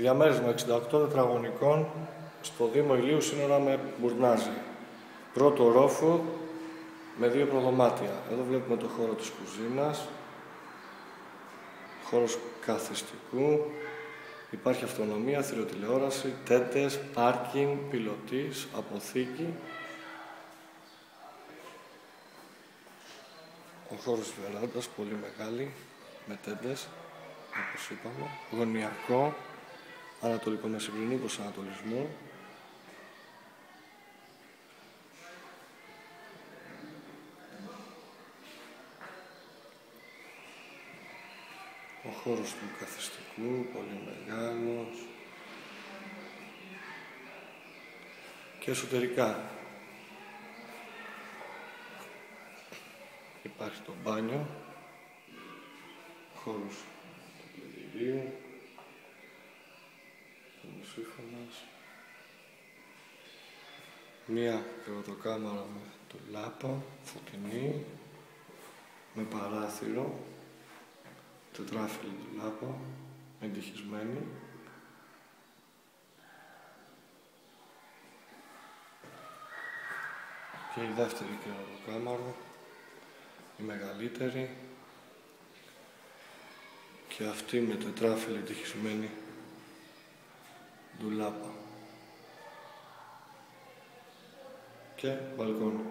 Διαμέρισμα 68 τετραγωνικών στο Δήμο Ηλίου, σύνορα με Μπουρνάζι. Πρώτο ορόφο με 2 προδωμάτια. Εδώ βλέπουμε το χώρο της κουζίνας, χώρος καθιστικού. Υπάρχει αυτονομία, θηροτηλεόραση, τέντες, πάρκινγκ, πιλωτής, αποθήκη. Ο χώρος της βεράντας, πολύ μεγάλη, με τέντες, όπως είπαμε. Γωνιακό, ανατολικό με συγκρινή προσανατολισμό. Ο χώρος του καθιστικού, πολύ μεγάλος. Και εσωτερικά υπάρχει το μπάνιο, χώρος του πλυντηρίου, θερμοσύφωνας, μία κρεβατοκάμαρα με ντουλάπα, φωτεινή, με παράθυρο, τετράφυλλη ντουλάπα, εντυχισμένη. Και η δεύτερη κρεβατοκάμαρα, η μεγαλύτερη, και αυτή με τετράφυλλη εντυχισμένη ντουλάπα και μπαλκόνι.